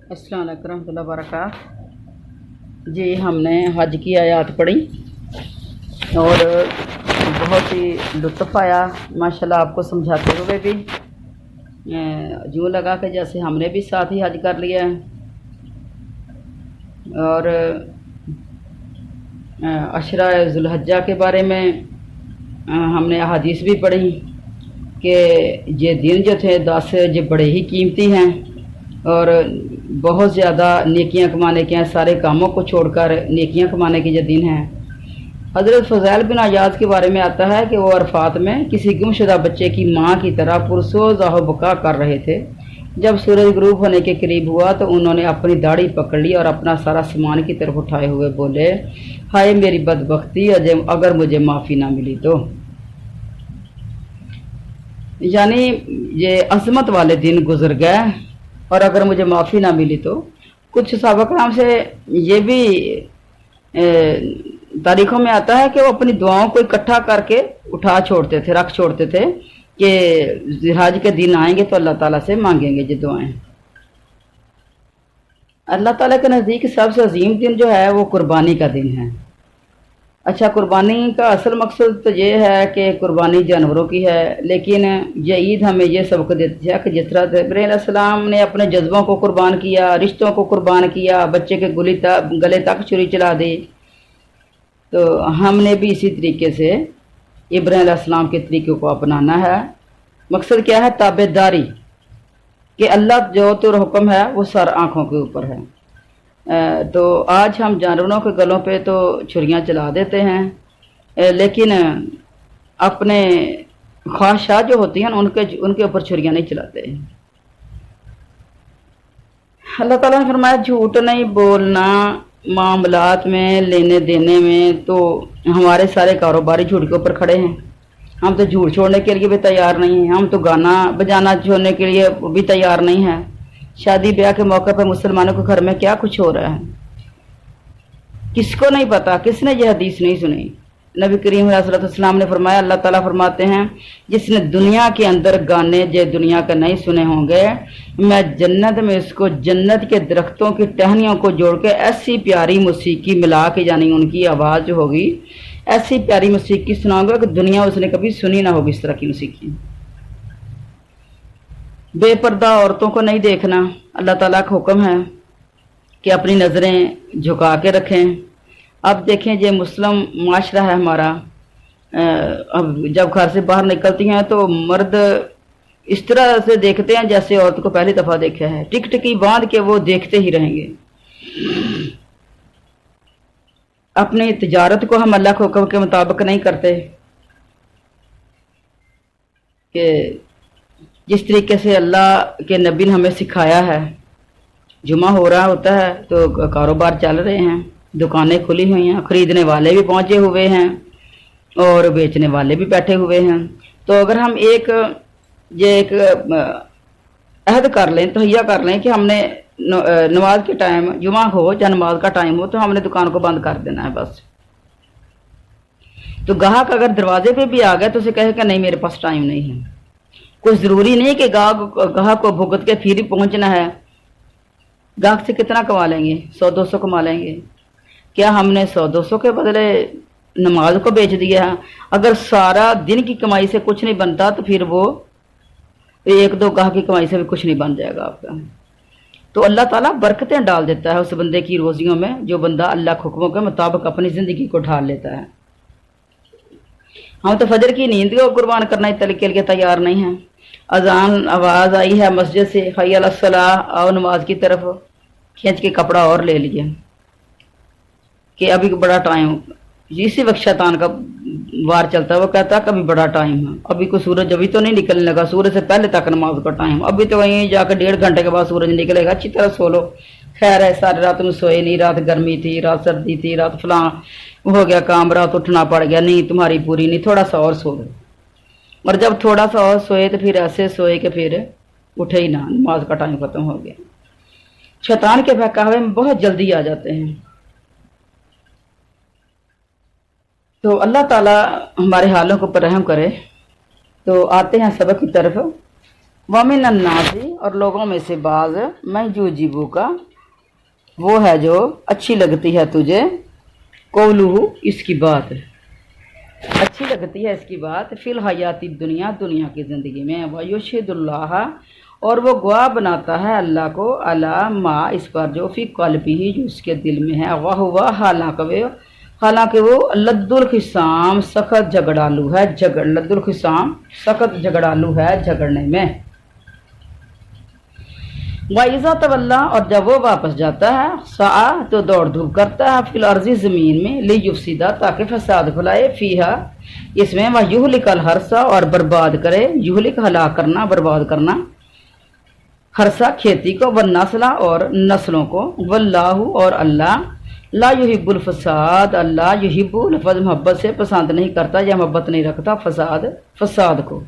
अस्सलाम वालेकुम रहमतुल्लाहि व बरकातहू। जी हमने हज की आयत पढ़ी और बहुत ही लुत्फ़ आया माशाल्लाह। आपको समझाते हुए भी यूँ लगा कि जैसे हमने भी साथ ही हज कर लिया है। और अशरा ज़ुल्हज्जा के बारे में हमने हदीस भी पढ़ी कि ये दिन जो थे 10 ये बड़े ही कीमती हैं और बहुत ज़्यादा नेकियां कमाने के हैं। सारे कामों को छोड़कर नेकियां कमाने के ये दिन हैं। हज़रत फ़ज़ैल बिन अयाज़ के बारे में आता है कि वो अरफात में किसी गुमशुदा बच्चे की माँ की तरह पुरसोज़ आहो बका कर रहे थे। जब सूरज गुरूब होने के करीब हुआ तो उन्होंने अपनी दाढ़ी पकड़ ली और अपना सारा सामान की तरफ उठाए हुए बोले, हाय मेरी बदबख्ती, अगर मुझे माफ़ी ना मिली तो। यानी ये अज़मत वाले दिन गुजर गए और अगर मुझे माफ़ी ना मिली तो। कुछ सहाबा कराम से ये भी तारीखों में आता है कि वो अपनी दुआओं को इकट्ठा करके उठा छोड़ते थे, रख छोड़ते थे कि ज़िहाज के दिन आएंगे तो अल्लाह ताला से मांगेंगे ये दुआएं। अल्लाह ताला के नज़दीक सबसे अजीम दिन जो है वो कुर्बानी का दिन है। अच्छा, कुर्बानी का असल मकसद तो ये है कि कुर्बानी जानवरों की है, लेकिन ये ईद हमें ये सबक देती है कि जिस तरह इब्राहीम अलैहिस्सलाम ने अपने जज्बों को कुर्बान किया, रिश्तों को कुर्बान किया, बच्चे के गले तक छुरी चला दी, तो हमने भी इसी तरीके से इब्राहीम अलैहिस्सलाम के तरीक़े को अपनाना है। मकसद क्या है? ताबेदारी, कि अल्लाह जो तो हुक्म है वो सर आँखों के ऊपर है। तो आज हम जानवरों के गलों पे तो छुरियाँ चला देते हैं, लेकिन अपने ख्वाहिशात जो होती हैं उनके ऊपर छुरियाँ नहीं चलाते। अल्लाह ताला ने फरमाया झूठ नहीं बोलना मामलात में, लेने देने में। तो हमारे सारे कारोबारी झूठ के ऊपर खड़े हैं। हम तो झूठ छोड़ने के लिए भी तैयार नहीं हैं। हम तो गाना बजाना छोड़ने के लिए भी तैयार नहीं हैं। शादी ब्याह के मौके पर मुसलमानों के घर में क्या कुछ हो रहा है किसको नहीं पता, किसने ये हदीस नहीं सुनी। नबी करीम सल्लल्लाहु ने फरमाया, अल्लाह ताला फरमाते हैं, जिसने दुनिया के अंदर गाने जो दुनिया के नहीं सुने होंगे, मैं जन्नत में इसको जन्नत के दरख्तों की टहनियों को जोड़ के ऐसी प्यारी मौसीकी मिला के, यानी उनकी आवाज़ जो होगी ऐसी प्यारी मौसीकी सुनाऊंगा कि दुनिया उसने कभी सुनी ना होगी इस तरह की मौसीकी। बेपर्दा औरतों को नहीं देखना। अल्लाह ताला का हुक्म है कि अपनी नज़रें झुका के रखें। अब देखें, ये मुस्लिम माशरा है हमारा। अब जब घर से बाहर निकलती हैं तो मर्द इस तरह से देखते हैं जैसे औरत को पहली दफ़ा देखा है। टिकटिकी बांध के वो देखते ही रहेंगे। अपनी तिजारत को हम अल्लाह के हुक्म के मुताबिक नहीं करते कि जिस तरीके से अल्लाह के नबी ने हमें सिखाया है। जुमा हो रहा होता है तो कारोबार चल रहे हैं, दुकानें खुली हुई हैं, ख़रीदने वाले भी पहुंचे हुए हैं और बेचने वाले भी बैठे हुए हैं। तो अगर हम एक अहद कर लें, तहैया कर लें कि हमने नमाज के टाइम, जुमा हो या नमाज का टाइम हो, तो हमने दुकान को बंद कर देना है बस। तो गाहक अगर दरवाजे पे भी आ गया तो उसे कहे कि नहीं मेरे पास टाइम नहीं है। कोई ज़रूरी नहीं कि गाहक को भुगत के फिर ही पहुंचना है। गाहक से कितना कमा लेंगे? 100-200 कमा लेंगे। क्या हमने 100-200 के बदले नमाज को बेच दिया है? अगर सारा दिन की कमाई से कुछ नहीं बनता तो फिर वो 1-2 गाहक की कमाई से भी कुछ नहीं बन जाएगा आपका। तो अल्लाह ताला बरकतें डाल देता है उस बंदे की रोजियों में जो बंदा अल्लाह के हुक्मों के मुताबिक अपनी ज़िंदगी को ढाल लेता है। हम तो फजर की नींद को कुर्बान करने के लिए तैयार नहीं हैं। अजान आवाज़ आई है मस्जिद से, हय्या अलस सलाह, आओ नमाज की तरफ, खींच के कपड़ा और ले लिया कि अभी बड़ा टाइम। इसी वक्त शैतान का वार चलता है। वो कहता है कभी बड़ा टाइम है, अभी को सूरज अभी तो नहीं निकलने लगा, सूरज से पहले तक नमाज का टाइम, अभी तो वहीं जाकर 1.5 घंटे के बाद सूरज निकलेगा, अच्छी तरह सो लो। खैर है, सारी रात में सोए नहीं, रात गर्मी थी, रात सर्दी थी, रात फलां हो गया काम, रात उठना पड़ गया, नहीं तुम्हारी पूरी नहीं, थोड़ा सा और सो लो। और जब थोड़ा सा और सोए तो फिर ऐसे सोए कि फिर उठे ही ना, नमाज का टाइम खत्म हो गया। शैतान के बहकावे में बहुत जल्दी आ जाते हैं। तो अल्लाह ताला हमारे हालों को पर रहम करे। तो आते हैं सबक की तरफ। वमिन अन्नासी, और लोगों में से बाज, मैं युजिबु का, वो है जो अच्छी लगती है तुझे, कौलुहु, इसकी बात अच्छी लगती है, इसकी बात, फिल हयाती दुनिया, दुनिया की ज़िंदगी में, वयुशहिदुल्लाह, और वो गवाह बनाता है अल्लाह को, अला मा, इस पर, जो फी क़ल्बिही ही, जो उसके दिल में है, वह हुआ, हालांकि वो लद्दुल खिसाम, सख्त झगड़ालू है, लद्दुल खिसाम, सख्त झगड़ालू है झगड़ने में। वाइज़ा तवल्ला, और जब वो वापस जाता है, सा, तो दौड़ धूप करता है, फिल अर्ज़ी, ज़मीन में, ली युफ्सिदा, ताकि फसाद फैलाए, फीहा, इसमें, वह युहलिकल हरसा, और बर्बाद करे, युहलिक, हलाक करना, बर्बाद करना, हरसा, खेती को, व नस्ला, और नस्लों को, वल्लाहु, और अल्लाह, ला युहिब्बुल फसाद, अल्लाह युहिब्बु, लफ्ज़ मोहब्बत से पसंद नहीं करता या मोहब्बत नहीं रखता फसाद को।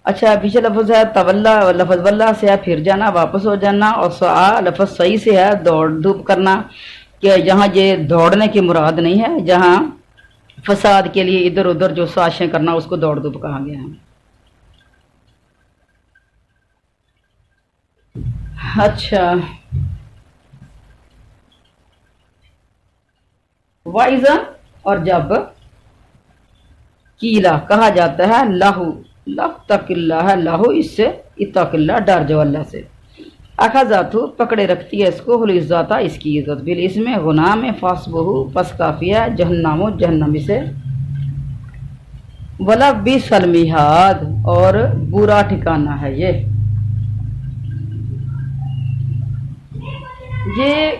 अच्छा, पीछे लफ्ज़ है तवल्ला, लफ्ज़ वल्ला से है फिर जाना, वापस हो जाना, और सा, लफ्ज़ सही से है दौड़ धूप करना, कि यहाँ ये दौड़ने की मुराद नहीं है, जहाँ फसाद के लिए इधर उधर जो साजिशें करना, उसको दौड़ धूप कहा गया है। अच्छा, वाइज़ा, और जब, कीला, कहा जाता है, लाहू, लफ्तकिल्ला है, लाहू, इससे, इत्तकिल्ला, डर जो अल्लाह से, अखज़ातु, पकड़े रखती है इसको, हुलिज़ाता, इसकी इज्जत, बिल, इसमें, गुनाह में, फासबहू, पस काफिया, जहन्नामो, जहन्नमी से, वला बिसल मिहाद, और बुरा ठिकाना है ये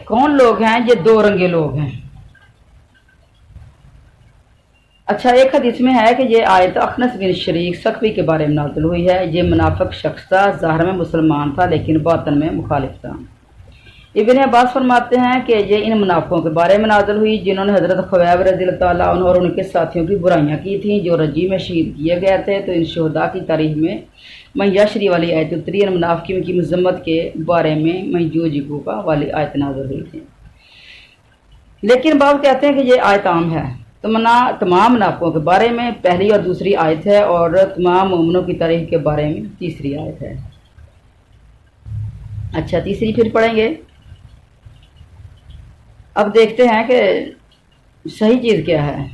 कौन लोग हैं? ये दो रंगे लोग हैं। अच्छा, एक हदीस में है कि ये आयत अखनस बिन शरीक सकफी के बारे में नाज़िल हुई है। ये मुनाफिक शख्स था, ज़ाहिर में मुसलमान था लेकिन बातन में मुखालिफ था। इब्न अब्बास फरमाते हैं कि ये इन मुनाफिकों के बारे में नाज़िल हुई जिन्होंने हज़रत ख़ुबैब रज़ियल्लाहु ताला अन्हु और उनके साथियों की बुराइयां की थीं, जो रजी में शहीद किए गए थे। तो इन शहदा की तारीख में मैयाशरी वाली आयत उतरी, इन मुनाफिकीन की मज़म्मत के बारे में मैयूजिबू का वाली आयत नाज़िल हुई थी। लेकिन बाब कहते हैं कि ये आयत आम है, तमाम मुनाफिकों के बारे में पहली और दूसरी आयत है, और तमाम मोमिनों की तारीख के बारे में तीसरी आयत है। अच्छा, तीसरी फिर पढ़ेंगे। अब देखते हैं कि सही चीज़ क्या है।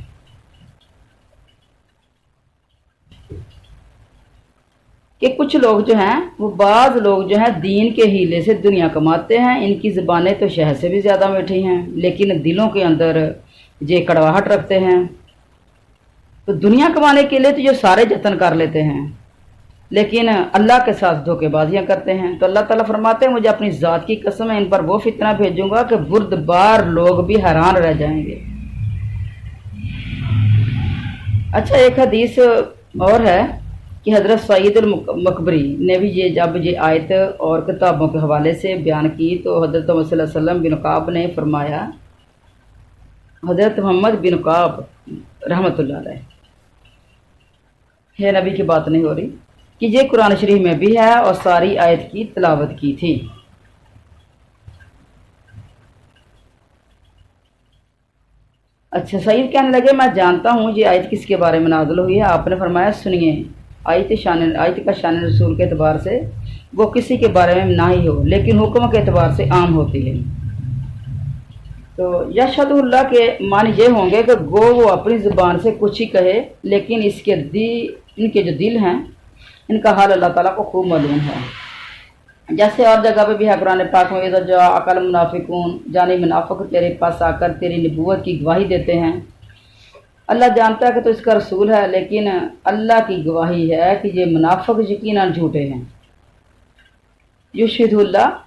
कि कुछ लोग जो हैं, वो बाज़ लोग जो हैं दीन के हीले से दुनिया कमाते हैं। इनकी ज़बानें तो शहद से भी ज़्यादा मीठी हैं, लेकिन दिलों के अंदर ये कड़वाहट रखते हैं। तो दुनिया कमाने के लिए तो ये सारे जतन कर लेते हैं, लेकिन अल्लाह के साथ धोखेबाजियां करते हैं। तो अल्लाह ताला फरमाते हैं, मुझे अपनी ज़ात की कसम है, इन पर वो फितना भेजूंगा कि बुर्दबार लोग भी हैरान रह जाएंगे। अच्छा, एक हदीस और है कि हज़रत सईद अल-मकबरी ने भी जब ये आयत और किताबों के हवाले से बयान की, तो हज़रत मोहम्मद सल्लल्लाहु अलैहि वसल्लम बिन काब ने फरमाया, हज़रत मोहम्मद बिन काब रहमतुल्लाह अलैह, है नबी की बात नहीं हो रही, कि ये कुरान शरीफ में भी है और सारी आयत की तिलावत की थी। अच्छा, सईद कहने लगे, मैं जानता हूँ ये आयत किसके बारे में नाज़िल हुई है। आपने फरमाया, सुनिए, आयत का शान रसूल के एतबार से वो किसी के बारे में ना ही हो, लेकिन हुक्म के एतबार से आम होती है। तो यशहदुल्लाह के मान ये होंगे कि गो वो अपनी ज़ुबान से कुछ ही कहे, लेकिन इनके जो दिल हैं, इनका हाल अल्लाह ताला को खूब मालूम है। जैसे और जगह पे भी है कुरान पाक में, इज़ा जा अकल मुनाफिकून, जानी मुनाफिक तेरे पास आकर तेरी नबूवत की गवाही देते हैं। अल्लाह जानता है कि तो इसका रसूल है, लेकिन अल्लाह की गवाही है कि ये मुनाफिक यकीनन झूठे हैं। युशहिदुल्लाह,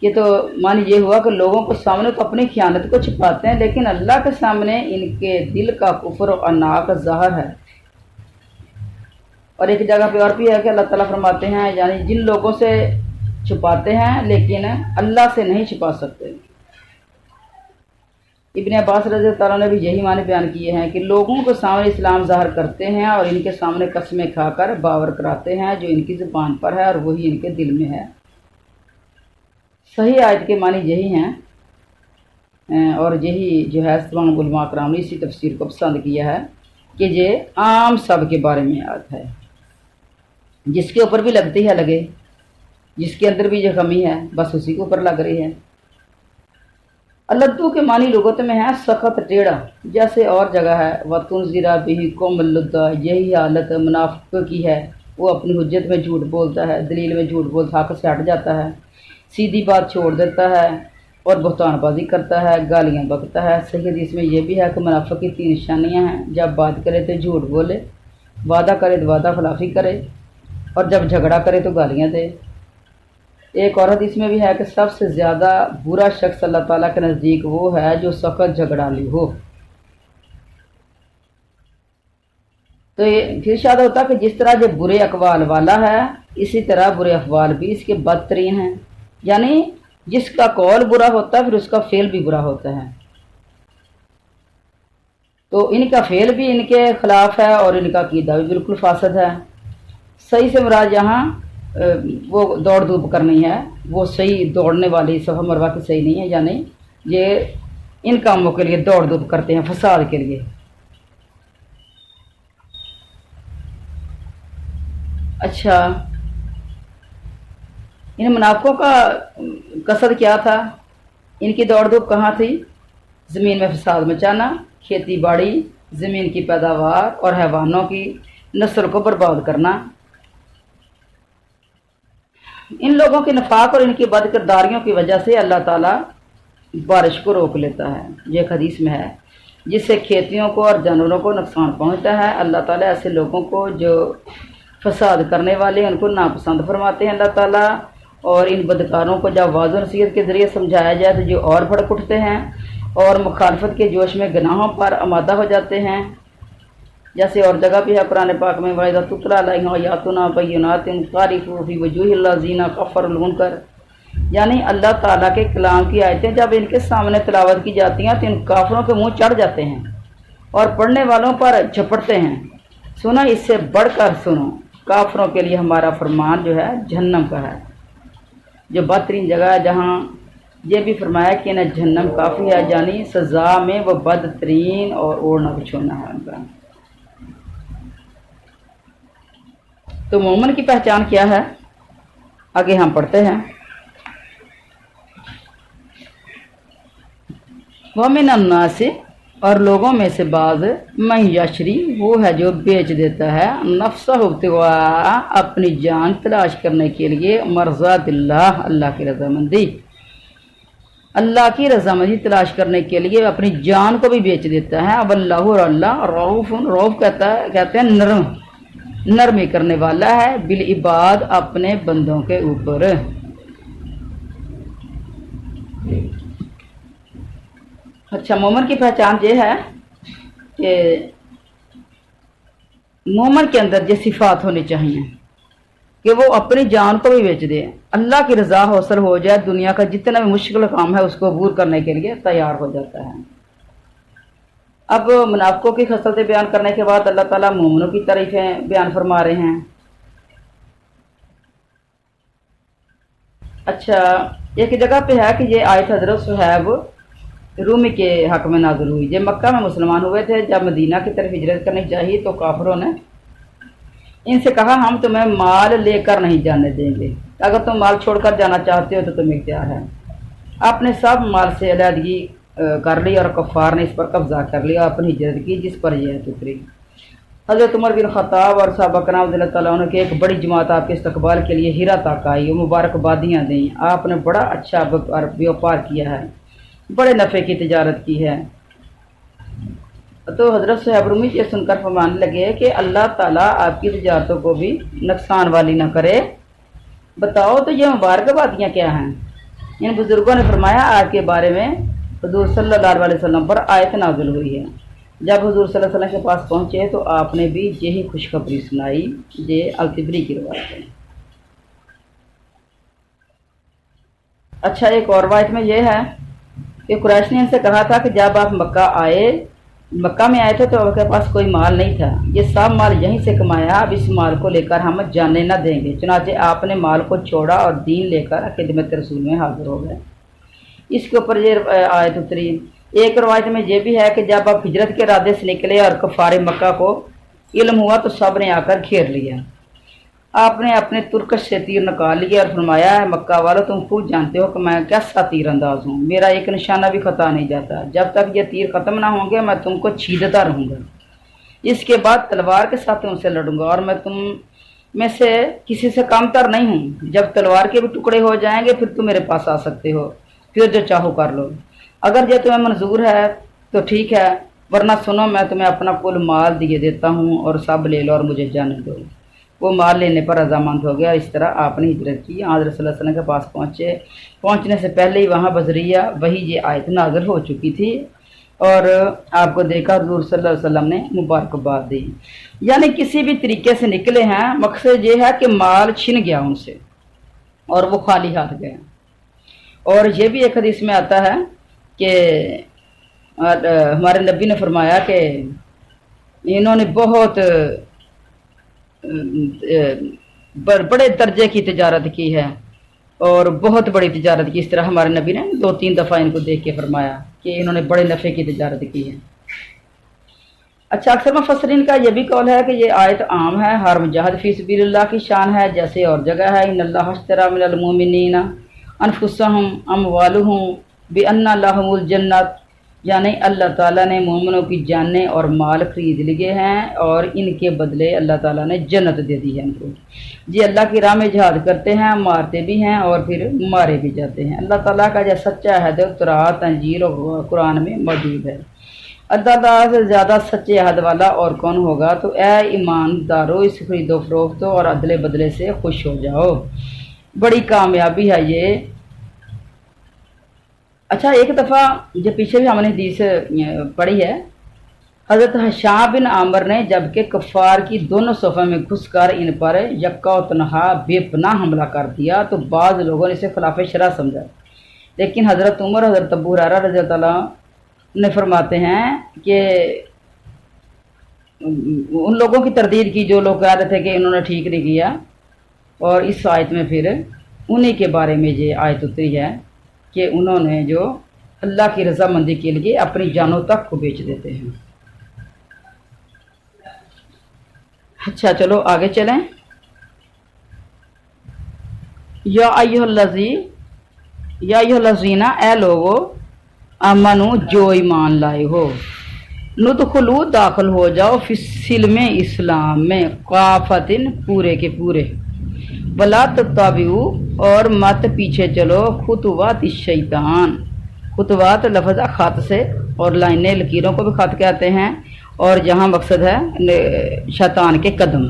ये तो मान ये हुआ कि लोगों को सामने तो अपनी खयानत को छिपाते हैं, लेकिन अल्लाह के सामने इनके दिल का कुफ्र और नाक ज़ाहिर है। और एक जगह पे और भी है कि अल्लाह ताला फरमाते हैं, यानी जिन लोगों से छुपाते हैं लेकिन अल्लाह से नहीं छुपा सकते। इब्न अब्बास रज़ियल्लाहु ताला ने भी यही माने बयान किए हैं कि लोगों को सामने इस्लाम ज़ाहिर करते हैं और इनके सामने कस्में खाकर बावर कराते हैं जो इनकी ज़ुबान पर है और वही इनके दिल में है। सही आयत के मानी यही हैं, और यही जो है तमाम उलमा कराम ने इसी तफसीर को पसंद किया है कि ये आम सब के बारे में आयत है। जिसके ऊपर भी लगती है लगे, जिसके अंदर भी ये कमी है बस उसी के ऊपर लग रही है। अल्लद्दू के मानी लुगत में है सख्त टेढ़ा, जैसे और जगह है वतुन ज़िरा बिही कोमल्लुद्दा, यही हालत मुनाफिक की है। वो अपनी हुज्जत में झूठ बोलता है, दलील में झूठ बोलता हक से हट जाता है, सीधी बात छोड़ देता है और बहतानबाजी करता है, गालियाँ बकता है। सही हदीस में यह भी है कि मुनाफिक की 3 निशानियाँ हैं, जब बात करे तो झूठ बोले, वादा करे तो वादा खिलाफी करे, और जब झगड़ा करे तो गालियाँ दे। एक और हदीस में भी है कि सबसे ज़्यादा बुरा शख्स अल्लाह ताला के नज़दीक वो है जो सख्त झगड़ालू हो। तो ये फिर शायद होता कि जिस तरह जो बुरे अकवाल वाला है इसी तरह बुरे अफवाल भी इसके बदतरीन हैं, यानी जिसका कौल बुरा होता है फिर उसका फेल भी बुरा होता है। तो इनका फेल भी इनके खिलाफ है और इनका कीदा भी बिल्कुल फासद है। सही से मुराद यहाँ वो दौड़ धूप करनी है, वो सही दौड़ने वाली सफ़ा मरवा की सही नहीं है, यानी ये इन कामों के लिए दौड़ धूप करते हैं फसाद के लिए। अच्छा, इन मुनाफिकों का कसद क्या था? इनकी दौड़ धूप कहाँ थी? ज़मीन में फसाद मचाना, खेती बाड़ी, ज़मीन की पैदावार और हैवानों की नस्ल को बर्बाद करना। इन लोगों के नफाक और इनकी बदकिरदारियों की वजह से अल्लाह ताला बारिश को रोक लेता है। ये एक हदीस में है, जिससे खेतियों को और जानवरों को नुकसान पहुंचता है। अल्लाह ताला ऐसे लोगों को जो फसाद करने वाले उनको नापसंद फरमाते हैं अल्लाह ताला, और इन बदकारों को जब वाज़ नसीहत के ज़रिए समझाया जाए तो जो और भड़क उठते हैं और मुखालफत के जोश में गुनाहों पर आमादा हो जाते हैं। जैसे और जगह भी है कुरान पाक में, वाइज़ा तुतला अलैहिम आयातुना बय्यिनातिन क़ारिफ़ू फ़ी वजूहिल लज़ीना कफ़रुल मुनकर, यानी अल्लाह ताला के कलाम की आयतें जब इनके सामने तिलावत की जाती हैं तो इन काफिरों के मुंह चढ़ जाते हैं और पढ़ने वालों पर झपटते हैं। सुना, इससे बढ़कर सुनो, काफिरों के लिए हमारा फरमान जो है जहन्नम का है, जो बदतरीन जगह है, जहाँ ये भी फरमाया कि न जहन्नम काफ़ी है, यानी सज़ा में वो बदतरीन और ओढ़ना बिछोना है उनका। तो मोमिन की पहचान क्या है? आगे हम पढ़ते हैं। वमिन अन्नास, और लोगों में से बाज़, मैं यशरी, वो है जो बेच देता है, नफ्सहु इब्तिगा, अपनी जान तलाश करने के लिए, मर्ज़ातिल्लाह, अल्लाह की रज़ामंदी, अल्लाह की रज़ामंदी तलाश करने के लिए अपनी जान को भी बेच देता है। अब अल्लाह और अल्लाह रऊफ़ुन, रऊफ़ कहते हैं नरम, नरमी करने वाला है, बिल इबाद, अपने बंदों के ऊपर। अच्छा, मोमिन की पहचान ये है कि मोमिन के अंदर ये सिफात होनी चाहिए कि वो अपनी जान को भी बेच दे, अल्लाह की रज़ा हासिल हो जाए, दुनिया का जितना भी मुश्किल काम है उसको अबूर करने के लिए तैयार हो जाता है। अब मुनाफिकों की खसलतें बयान करने के बाद अल्लाह ताला मोमिनों की तारीफें बयान फरमा रहे हैं। अच्छा, एक जगह पे है कि ये आयत हज़रत सुहैब रूमी के हक में नाज़िल हुई। जब मक्का में मुसलमान हुए थे, जब मदीना की तरफ हिजरत करनी चाहिए तो काफिरों ने इनसे कहा, हम तुम्हें माल लेकर नहीं जाने देंगे, अगर तुम माल छोड़कर जाना चाहते हो तो तुम्हें इख्तियार है। आपने सब माल से अलहदगी कर ली और कफ़ार ने इस पर कब्जा कर लिया, अपनी हिजरत की, जिस पर यह उतरी। हज़रत उमर बिन ख़त्ताब और साहबा कराम रज़ियल्लाहु तआला अन्हुम की एक बड़ी जमात आपके इस्तकबाल के लिए हीरा तक आई, वो मुबारकबादियाँ दी। आपने बड़ा अच्छा व्यापार किया है, बड़े नफ़े की तिजारत की है। तो हज़रत सुहैब रूमी ये सुनकर फरमाने लगे कि अल्लाह ताला आपकी तिजारतों को भी नुकसान वाली न करे। बताओ तो ये मुबारकबादियाँ क्या हैं? इन बुज़ुर्गों ने फरमाया, आपके बारे में हुज़ूर सल्लल्लाहु अलैहि वसल्लम पर आयत नाज़िल हुई है। जब हुज़ूर सल्लल्लाहु अलैहि वसल्लम के पास पहुँचे तो आपने भी यही खुशखबरी सुनाई। ये अल-तिबरी की रवायत है। अच्छा, एक और रवायत में यह है कि कुरैश ने इनसे कहा था कि जब आप मक्का में आए थे तो आपके पास कोई माल नहीं था, ये सब माल यहीं से कमाया, अब इस माल को लेकर हम जाने न देंगे। चुनाचे आपने माल को छोड़ा और दीन लेकर खिदमत रसूल में हाजिर हो गए। इसके ऊपर ये आयत उतरी। एक रवायत में यह भी है कि जब आप हिजरत के इरादे से निकले और कफ़ारे मक्का को इल्म हुआ तो सब ने आकर घेर लिया। आपने अपने तुरकश से तीर निकाल लिया और फरमाया है मक्का वालों तुम खूब जानते हो कि मैं कैसा तीर अंदाज हूँ, मेरा एक निशाना भी खता नहीं जाता, जब तक ये तीर खत्म ना होंगे मैं तुमको छीदता रहूँगा। इसके बाद तलवार के साथ उनसे लड़ूंगा और मैं तुम में से किसी से कमतर नहीं हूँ। जब तलवार के भी टुकड़े हो जाएंगे फिर तुम मेरे पास आ सकते हो, फिर जो चाहो कर लो। अगर ये तुम्हें मंजूर है तो ठीक है, वरना सुनो मैं तुम्हें अपना कुल माल दिए देता हूँ और सब ले लो और मुझे जाने दो। वो माल लेने पर रजामंद हो गया। इस तरह आपने हिजरत की। हज़रत सल्लल्लाहु अलैहि वसल्लम के पास पहुँचे। पहुँचने से पहले ही वहाँ बजरिया वही ये आयत नाज़िल हो चुकी थी और आपको देखा हुज़ूर सल्लल्लाहु अलैहि वसल्लम ने मुबारकबाद दी। यानी किसी भी तरीके से निकले हैं, मकसद ये है कि माल छिन गया उनसे और वो खाली हाथ गए। और ये भी एक हदीस में आता है कि हमारे नबी ने फरमाया कि इन्होंने बहुत बड़े दर्जे की तिजारत की है और बहुत बड़ी तिजारत की। इस तरह हमारे नबी ने 2-3 दफ़ा इनको देख के फरमाया कि इन्होंने बड़े नफ़े की तिजारत की है। अच्छा, अक्सर मुफस्सिरीन का यह भी कौल है कि ये आयत आम है, हर मुजाहिद फी सबिलिल्लाह की शान है, जैसे और जगह है इन्नल्लाह अश्तरा मिनल मुमिनीना अनफुसहुम अमवालुहुम बिअन्ना लहुमुल जन्नत, यानी अल्लाह ताला ने मोमिनों की जानें और माल खरीद लिए हैं और इनके बदले अल्लाह ताला ने जन्नत दे दी है इनको। जी अल्लाह की राह में जिहाद करते हैं, मारते भी हैं और फिर मारे भी जाते हैं। अल्लाह ताला का जो सच्चा अहद तौरात इंजील और कुरान में मौजूद है। अल्लाह ताला से ज़्यादा सच्चे अहद वाला और कौन होगा। तो ए ईमानदारों, इस खरीदो फरोख्त और अदले बदले से खुश हो जाओ, बड़ी कामयाबी है ये। अच्छा, एक दफ़ा जो पीछे भी हमने हदीस पढ़ी है, हज़रत हशाम बिन आमर ने जबकि कफ़ार की दोनों सफ़े में घुसकर इन पर यक्का व तनहा बेपनाह हमला कर दिया तो बाज़ लोगों ने इसे खिलाफ शरअ समझा। लेकिन हज़रत उमर, हज़रत अबू हुरैरा रज़ी अल्लाह अन्हु ने फरमाते हैं कि उन लोगों की तरदीद की जो लोग कह रहे थे कि इन्होंने ठीक नहीं किया, और इस आयत में फिर उन्हीं के बारे में ये आयत उतरी है कि उन्होंने जो अल्लाह की रज़ामंदी के लिए अपनी जानों तक को बेच देते हैं। अच्छा चलो आगे चलें। या अय्युहल्लज़ीना, ए लोगो, आमनु जो ईमान लाए हो, नुदखुलू दाखिल हो जाओ, फिस्सिल्म इस्लाम में, काफतिन पूरे के पूरे, वला तत्ताबिऊ और मत पीछे चलो, खुतवात शैतान। खुतवात लफ्ज़ खत से और लाइनें लकीरों को भी खत कहते हैं, और जहाँ मकसद है शैतान के कदम,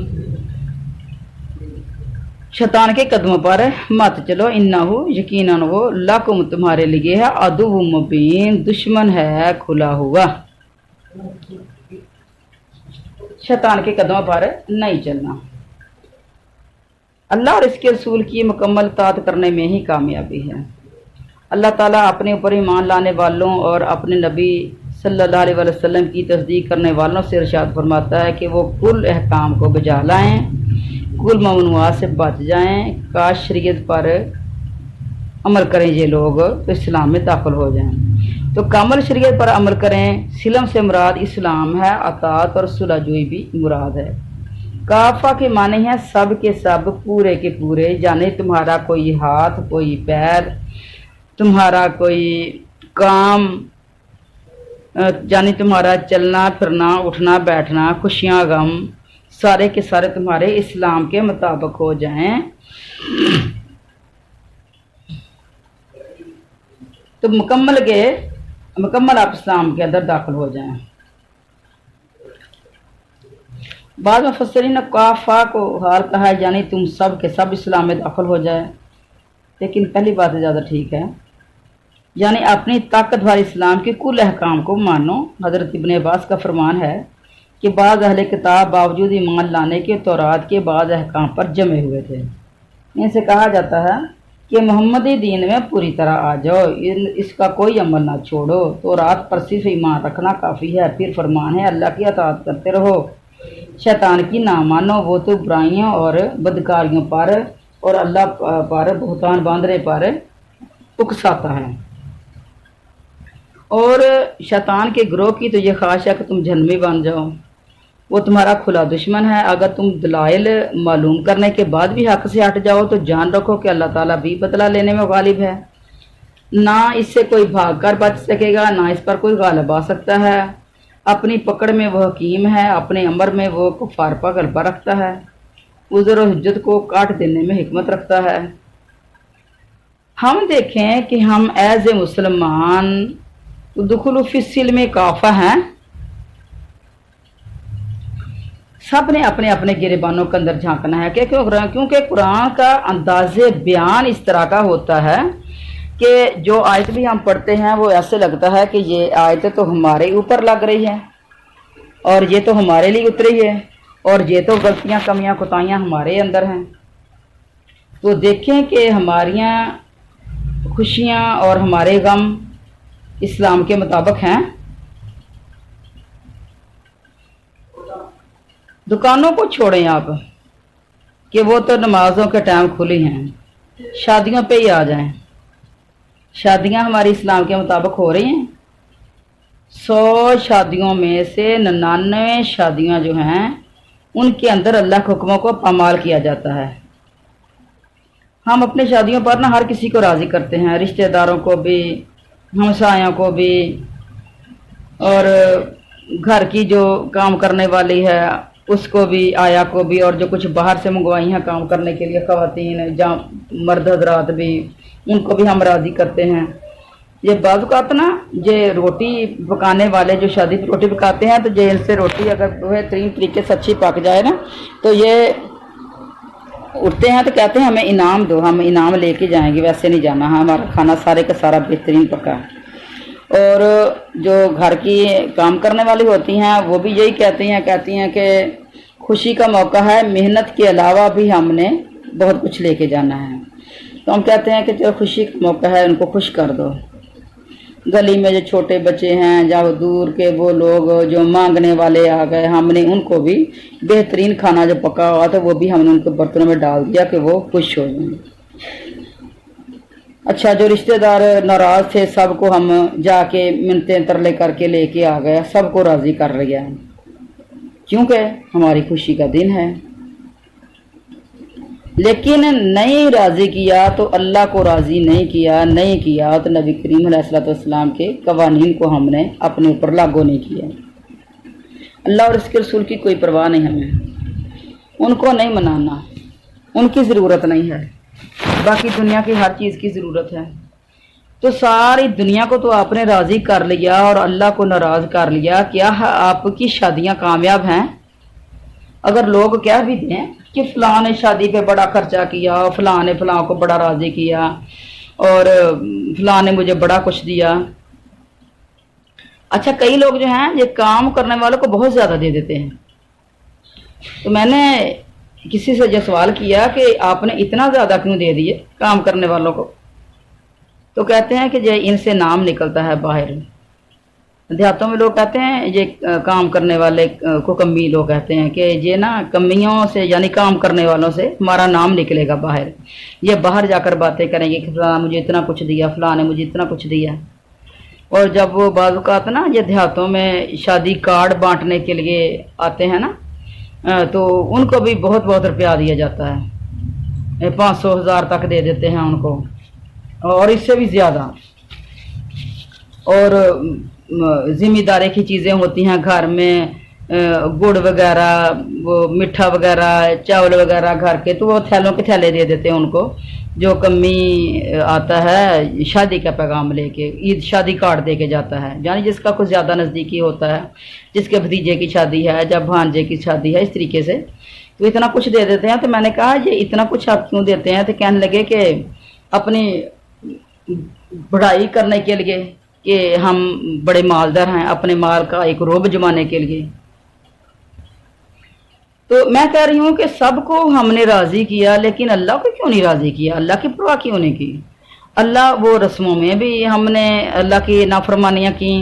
शैतान के कदमों पर मत चलो। इन्नहु यकीनन वो लकुम तुम्हारे लिए है, अदुव्वुम मुबीन दुश्मन है खुला हुआ। शैतान के कदमों पर नहीं चलना। अल्लाह और इसके रसूल की मुकम्मल इताअत करने में ही कामयाबी है। अल्लाह ताला अपने ऊपर ईमान लाने वालों और अपने नबी सल्लल्लाहु अलैहि वसल्लम की तस्दीक करने वालों से इरशाद फरमाता है कि वो कुल अहकाम को बजा लाएं, कुल ममनुआत से बच जाएं। काश शरीयत पर अमल करें ये लोग तो इस्लाम में दाखिल हो जाएं। तो कामल शरीयत पर अमल करें। सिलम से मुराद इस्लाम है, अतात और सुलहजुई भी मुराद है। काफा के माने हैं सब के सब, पूरे के पूरे, यानी तुम्हारा कोई हाथ, कोई पैर, तुम्हारा कोई काम, यानी तुम्हारा चलना फिरना, उठना बैठना, खुशियाँ गम, सारे के सारे तुम्हारे इस्लाम के मुताबिक हो जाएं। तो मुकम्मल आप इस्लाम के अंदर दाखिल हो जाएं। बाद में मुफस्सिरीन ने काफा को हाल कहा है, यानी तुम सब के सब इस्लाम में दाखिल हो जाए। लेकिन पहली बात ज़्यादा ठीक है, यानी अपनी ताकत वाले इस्लाम के कुल अहकाम को मानो। हज़रत इब्न अब्बास का फरमान है कि बाज़ अहले किताब बावजूद ईमान लाने के तौरात के बाज़ अहकाम पर जमे हुए थे। इनसे कहा जाता है कि मोहम्मदी दीन में पूरी तरह आ जाओ, इसका कोई अमल ना छोड़ो। तौरात पर सिर्फ ईमान रखना काफ़ी है। फिर फरमान है अल्लाह की अताअत करते रहो, शैतान की ना मानो, वो तो बुराइयों और बदकारियों पर और अल्लाह पर बहुतान बांधने पर उकसाता है। और शैतान के ग्रोह की तो ये ख्वाहिश है कि तुम जहन्नमी बन जाओ। وہ تمہارا کھلا دشمن ہے۔ اگر تم دلائل معلوم کرنے کے بعد بھی حق سے ہٹ جاؤ تو جان رکھو کہ اللہ تعالیٰ بھی بدلہ لینے میں غالب ہے، نہ اس سے کوئی بھاگ کر بچ سکے گا، نہ اس پر کوئی غالب آ سکتا ہے۔ اپنی پکڑ میں وہ حکیم ہے، اپنے امر میں وہ کفار پر غلبہ رکھتا ہے، عذر و حجت کو کاٹ دینے میں حکمت رکھتا ہے۔ ہم دیکھیں کہ ہم ایز اے مسلمان دخول فی السلم کافہ ہیں، سب نے اپنے اپنے گریبانوں کے اندر جھانکنا ہے کیونکہ قرآن کا انداز بیان اس طرح کا ہوتا ہے کہ جو آیت بھی ہم پڑھتے ہیں وہ ایسے لگتا ہے کہ یہ آیت تو ہمارے اوپر لگ رہی ہے اور یہ تو ہمارے لیے اتری ہے اور یہ تو غلطیاں کمیاں کوتاہیاں ہمارے اندر ہیں۔ تو دیکھیں کہ ہماریاں خوشیاں اور ہمارے غم اسلام کے مطابق ہیں۔ دکانوں کو چھوڑیں آپ کہ وہ تو نمازوں کے ٹائم کھلی ہیں، شادیوں پہ ہی آ جائیں۔ شادیاں ہماری اسلام کے مطابق ہو رہی ہیں، 100 شادیوں میں سے 99 شادیاں جو ہیں ان کے اندر اللہ کے حکموں کو پامال کیا جاتا ہے۔ ہم اپنی شادیوں پر ہر کسی کو راضی کرتے ہیں، رشتہ داروں کو بھی، ہمسایوں کو بھی، اور گھر کی جو کام کرنے والی ہے اس کو بھی، آیا کو بھی، اور جو کچھ باہر سے منگوائی ہیں کام کرنے کے لیے خواتین جہاں مرد حضرات بھی، ان کو بھی ہم راضی کرتے ہیں۔ یہ بعض اوقات نا یہ روٹی پکانے والے جو شادی پہ روٹی پکاتے ہیں تو یہ ان سے روٹی اگر بہترین طریقے سے اچھی پک جائے نا تو یہ اٹھتے ہیں تو کہتے ہیں ہمیں انعام دو، ہم انعام لے کے جائیں گے، ویسے نہیں جانا، ہمارا کھانا سارے کا سارا بہترین پکا۔ اور جو گھر کی کام کرنے والی ہوتی ہیں وہ بھی یہی کہتی ہیں کہ خوشی کا موقع ہے، محنت کے علاوہ بھی ہم نے بہت کچھ لے کے جانا ہے، تو ہم کہتے ہیں کہ جو خوشی کا موقع ہے ان کو خوش کر دو۔ گلی میں جو چھوٹے بچے ہیں یا دور کے وہ لوگ جو مانگنے والے آ گئے، ہم نے ان کو بھی بہترین کھانا جو پکا ہوا تھا وہ بھی ہم نے ان کے برتنوں میں ڈال دیا کہ وہ خوش ہو جائیں۔ اچھا، جو رشتہ دار ناراض تھے سب کو ہم جا کے منتیں ترلے کر کے لے کے آ گئے، سب کو راضی کر لیا کیونکہ ہماری خوشی کا دن ہے۔ لیکن نہیں راضی کیا تو اللہ کو راضی نہیں کیا تو نبی کریم علیہ الصلوۃ والسلام کے قوانین کو ہم نے اپنے اوپر لاگو نہیں کیا۔ اللہ اور اس کے رسول کی کوئی پرواہ نہیں ہمیں، ان کو نہیں منانا، ان کی ضرورت نہیں ہے، باقی دنیا کی ہر چیز کی ضرورت ہے۔ تو ساری دنیا کو تو آپ نے راضی کر لیا اور اللہ کو ناراض کر لیا، کیا آپ کی شادیاں کامیاب ہیں؟ اگر لوگ کہہ بھی دیں کہ فلاں نے شادی پہ بڑا خرچہ کیا، فلاں نے فلاں کو بڑا راضی کیا، اور فلاں نے مجھے بڑا کچھ دیا۔ اچھا، کئی لوگ جو ہیں یہ کام کرنے والوں کو بہت زیادہ دے دیتے ہیں، تو میں نے کسی سے یہ سوال کیا کہ آپ نے اتنا زیادہ کیوں دے دیے کام کرنے والوں کو؟ تو کہتے ہیں کہ یہ ان سے نام نکلتا ہے باہر۔ دیہاتوں میں لوگ کہتے ہیں یہ کام کرنے والے کو کمی لوگ کہتے ہیں کہ یہ نا کمیوں سے یعنی کام کرنے والوں سے ہمارا نام نکلے گا باہر، یہ باہر جا کر باتیں کریں گے کہ فلاں مجھے اتنا کچھ دیا، فلاں نے مجھے اتنا کچھ دیا۔ اور جب وہ بعض اوقات نا یہ دیہاتوں میں شادی کارڈ بانٹنے کے لیے آتے ہیں نا تو ان کو بھی بہت بہت روپیہ دیا جاتا ہے، 500,000 تک دے دیتے ہیں ان کو، اور اس سے بھی زیادہ۔ اور ذمہ داری کی چیزیں ہوتی ہیں گھر میں، گڑ وغیرہ، وہ میٹھا وغیرہ، چاول وغیرہ گھر کے، تو وہ تھیلوں کے تھیلے دے دیتے ہیں ان کو، جو کمی آتا ہے شادی کا پیغام لے کے، عید شادی کارڈ دے کے جاتا ہے، یعنی جس کا کچھ زیادہ نزدیکی ہوتا ہے، جس کے بھتیجے کی شادی ہے یا بھانجے کی شادی ہے، اس طریقے سے تو اتنا کچھ دے دیتے ہیں۔ تو میں نے کہا یہ اتنا کچھ آپ کیوں دیتے ہیں؟ تو کہنے لگے کہ اپنی بڑائی کرنے کے لیے کہ ہم بڑے مالدار ہیں، اپنے مال کا ایک روب جمانے کے لیے۔ تو میں کہہ رہی ہوں کہ سب کو ہم نے راضی کیا، لیکن اللہ کو کیوں نہیں راضی کیا؟ اللہ کی پرواہ کیوں نہیں کی؟ اللہ وہ رسموں میں بھی ہم نے اللہ کی نافرمانیاں کی،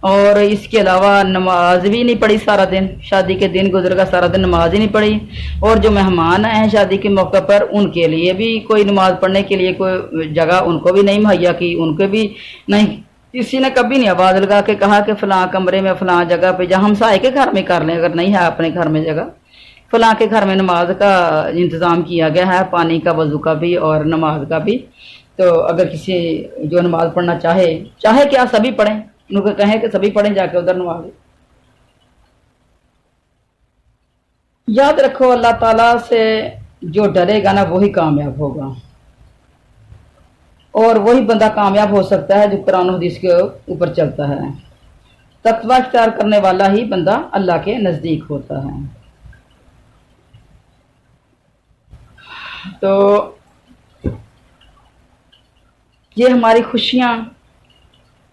اور اس کے علاوہ نماز بھی نہیں پڑھی سارا دن، شادی کے دن گزر گا سارا دن نماز ہی نہیں پڑھی، اور جو مہمان ہیں شادی کے موقع پر ان کے لیے بھی کوئی نماز پڑھنے کے لیے کوئی جگہ ان کو بھی نہیں مہیا کی، ان کو بھی نہیں किसी ने कभी नहीं आवाज लगा के कहा कि फलां कमरे में फलां जगह पे, जहाँ हमसाए के घर में कर लें, अगर नहीं है अपने घर में जगह, फलां के घर में नमाज का इंतज़ाम किया गया है, पानी का, वजू का भी और नमाज का भी। तो अगर किसी जो नमाज पढ़ना चाहे क्या सभी पढ़ें, उनको कहें कि सभी पढ़ें जाके उधर नमाज। याद रखो अल्लाह ताला से जो डरेगा ना वही कामयाब होगा, और वही बंदा कामयाब हो सकता है जो कुरान और हदीस के ऊपर चलता है। तकवा इख्तियार करने वाला ही बंदा अल्लाह के नज़दीक होता है। तो ये हमारी खुशियाँ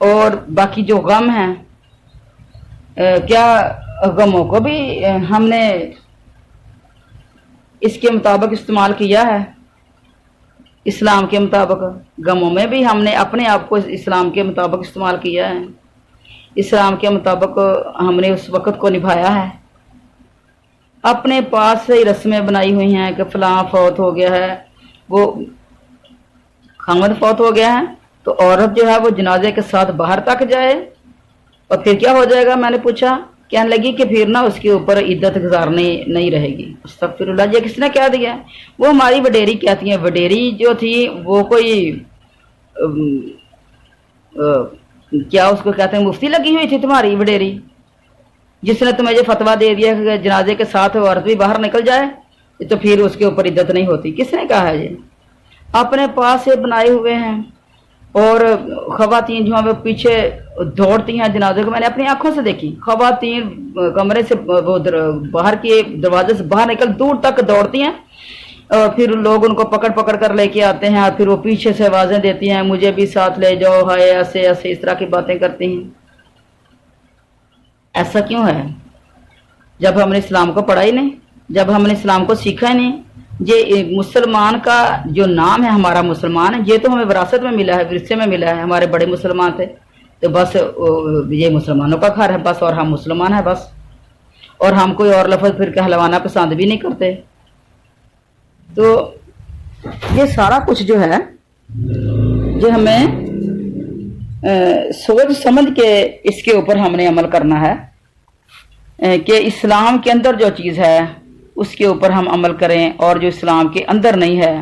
और बाकी जो गम हैं, क्या गमों को भी हमने इसके मुताबिक इस्तेमाल किया है, इस्लाम के मुताबिक? गमों में भी हमने अपने आप को इस्लाम के मुताबिक इस्तेमाल किया है, इस्लाम के मुताबिक हमने उस वक़्त को निभाया है। अपने पास से ही रस्में बनाई हुई हैं कि फ़लाँ फौत हो गया है, वो खामद फौत हो गया है, तो औरत जो है वो जनाजे के साथ बाहर तक जाए, और फिर क्या हो जाएगा? मैंने पूछा, कहने लगी कि फिर ना उसके ऊपर इद्दत गुजारनी नहीं रहेगी। अस्तगफिरुल्लाह, ये किसने कह दिया? वो हमारी वडेरी कहती हैं। वडेरी जो थी वो कोई क्या उसको कहते हैं, मुफ्ती लगी हुई थी तुम्हारी वडेरी, जिसने तुम्हें ये फतवा दे दिया कि जनाजे के साथ औरत भी बाहर निकल जाए तो फिर उसके ऊपर इद्दत नहीं होती? किसने कहा है? ये अपने पास से बनाए हुए हैं। और ख़वातीन जो हैं पीछे दौड़ती हैं जनाजे को, मैंने अपनी आंखों से देखी। ख़वातीन कमरे से वो बाहर के दरवाजे से बाहर निकल दूर तक दौड़ती हैं, और फिर लोग उनको पकड़ पकड़ कर लेके आते हैं, और फिर वो पीछे से आवाज़ें देती हैं, मुझे भी साथ ले जाओ, हाय, ऐसे ऐसे इस तरह की बातें करती हैं। ऐसा क्यों है? जब हमने इस्लाम को पढ़ा ही नहीं, जब हमने इस्लाम को सीखा ही नहीं। ये मुसलमान का जो नाम है, हमारा मुसलमान है, ये तो हमें विरासत में मिला है, विरसे में मिला है। हमारे बड़े मुसलमान थे, तो बस ये मुसलमानों का घर है बस, और हम मुसलमान हैं बस, और हम कोई और लफ्ज़ फिर कहलवाना पसंद भी नहीं करते। तो ये सारा कुछ जो है, जो हमें सोच समझ के इसके ऊपर हमने अमल करना है कि इस्लाम के अंदर जो चीज़ है उसके ऊपर हम अमल करें, और जो इस्लाम के अंदर नहीं है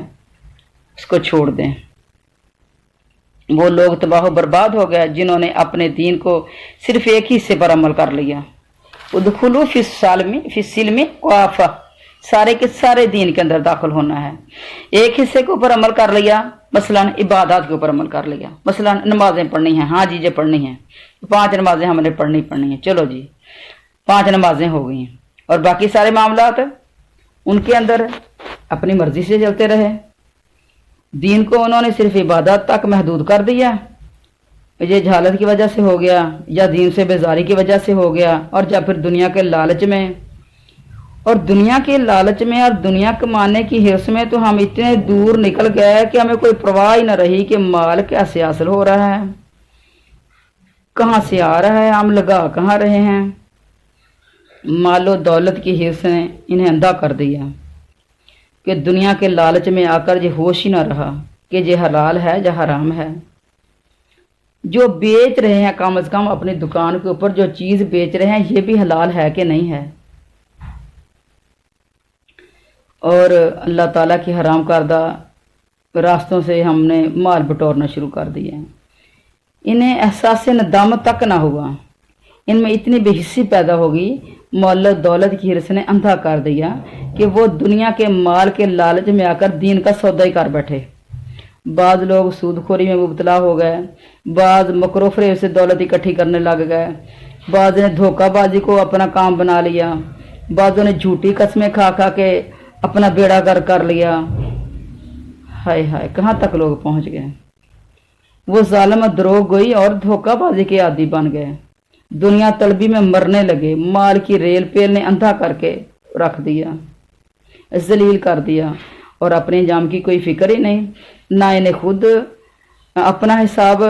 उसको छोड़ दें। वो लोग तबाह बर्बाद हो गए जिन्होंने अपने दीन को सिर्फ एक ही हिस्से पर अमल कर लिया। उदखुलू फिस्सिल्मि काफ़ा, सारे के सारे दीन के अंदर दाखिल होना है। एक हिस्से के ऊपर अमल कर लिया, मसलन इबादत के ऊपर अमल कर लिया, मसलन नमाजें पढ़नी हैं, हाँ जी ये पढ़नी हैं, 5 नमाजें हमने पढ़नी हैं, चलो जी 5 नमाजें हो गई हैं, और बाकी सारे मामलात उनके अंदर अपनी मर्जी से चलते रहे। दीन को उन्होंने सिर्फ इबादत तक महदूद कर दिया। ये जहालत की वजह से हो गया, या दीन से बेजारी की वजह से हो गया, और जब फिर दुनिया के लालच में, और दुनिया के लालच में और दुनिया कमाने की हिर्स में तो हम इतने दूर निकल गए कि हमें कोई परवाह ही न रही कि माल कैसे हासिल हो रहा है, कहाँ से आ रहा है, हम लगा कहाँ रहे हैं। मालो दौलत की हिर्स ने इन्हें अंधा कर दिया कि दुनिया के लालच में आकर ये होश ही ना रहा कि ये हलाल है या हराम है। जो बेच रहे हैं, कम से कम अपनी दुकान के ऊपर जो चीज़ बेच रहे हैं, ये भी हलाल है कि नहीं है। और अल्लाह ताला की हराम करदा रास्तों से हमने माल बटोरना शुरू कर दिया है। इन्हें एहसास नदामत तक ना हुआ, इनमें इतनी बेहिस्सी पैदा होगी, मौल दौलत की हिर्स ने अंधा कर दिया कि वो दुनिया के माल के लालच में आकर दीन का सौदा ही कर बैठे। बाज़ लोग सूदखोरी में मुबतला हो गए, बाज़ मकरो फरेब से दौलत इकट्ठी करने लग गए, बाज़ ने धोखाबाजी को अपना काम बना लिया, बाज़ों ने झूठी कस्में खा खा के अपना बेड़ा गर्क कर लिया। हाय हाय, कहाँ तक लोग पहुँच गए। वो जालिम दरोग गोई और धोखाबाजी के आदी बन गए, दुनिया तलबी में मरने लगे, माल की रेल पेल ने अंधा करके रख दिया, जलील कर दिया, और अपने अंजाम की कोई फिक्र ही नहीं। ना इन्हें खुद अपना हिसाब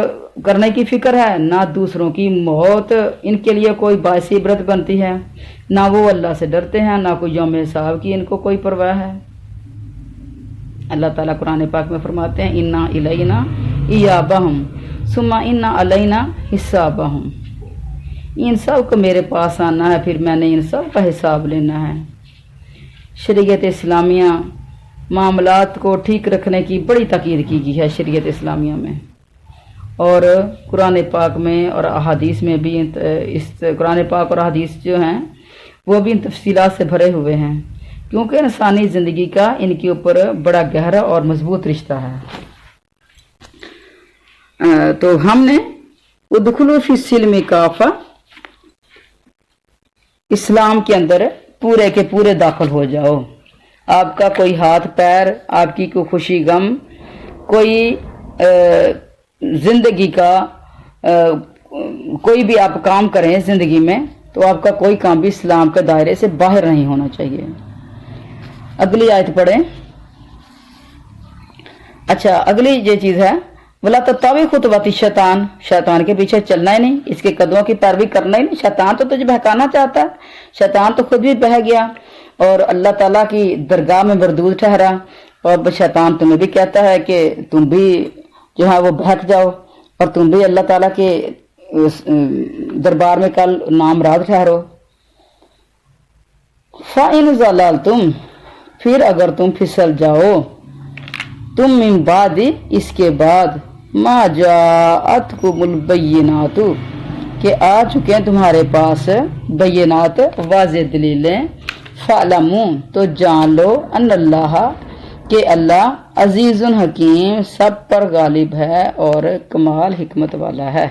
करने की फिक्र है, ना दूसरों की मौत इनके लिए कोई बाइस इबरत बनती है, ना वो अल्लाह से डरते हैं, ना कोई यौम हिसाब की इनको कोई परवाह है। अल्लाह ताला कुरान पाक में फरमाते हैं, इन्ना इलैना इयाबहुम ثم ان علینا حسابہم، ان سب کو میرے پاس آنا ہے، پھر میں نے ان سب کا حساب لینا ہے۔ شریعت اسلامیہ معاملات کو ٹھیک رکھنے کی بڑی تاکید کی گئی ہے شریعت اسلامیہ میں، اور قرآن پاک میں اور احادیث میں بھی اس قرآن پاک اور احادیث جو ہیں وہ بھی ان تفصیلات سے بھرے ہوئے ہیں، کیونکہ انسانی زندگی کا ان کے اوپر بڑا گہرا اور مضبوط رشتہ ہے۔ تو ہم نے ادخلوا فی السلم کافہ، اسلام کے اندر پورے کے پورے داخل ہو جاؤ۔ آپ کا کوئی ہاتھ پیر، آپ کی کوئی خوشی غم، کوئی زندگی کا کوئی بھی آپ کام کریں زندگی میں، تو آپ کا کوئی کام بھی اسلام کے دائرے سے باہر نہیں ہونا چاہیے۔ اگلی آیت پڑھیں۔ اچھا، اگلی یہ چیز ہے وَلَا تَتَّبِعْ خُطُوَاتِ الشَّيْطَانِ، شیطان کے پیچھے چلنا ہی نہیں، اس کے قدموں کی پیروی کرنا ہی نہیں۔ شیطان تو تجھے بہکانا چاہتا ہے، شیطان تو خود بھی بہک گیا اور اللہ تعالیٰ کی درگاہ میں مردود ٹھہرا، اور شیطان تمہیں بھی کہتا ہے کہ تم بھی جو ہے وہ بہک جاؤ اور تم بھی اللہ تعالیٰ کے دربار میں کل نامراد ٹھہرو۔ فَإِنْ زَلَلْتُمْ، پھر اگر تم پھسل جاؤ، تم من بعد، اس کے بعد، ما جاءتکم البینات، کہ آ چکے ہیں تمہارے پاس بینات، واضح دلیلیں، فَاعْلَمُوا، تو جان لو، ان اللہ، کہ اللہ عزیز حکیم، سب پر غالب ہے اور کمال حکمت والا ہے۔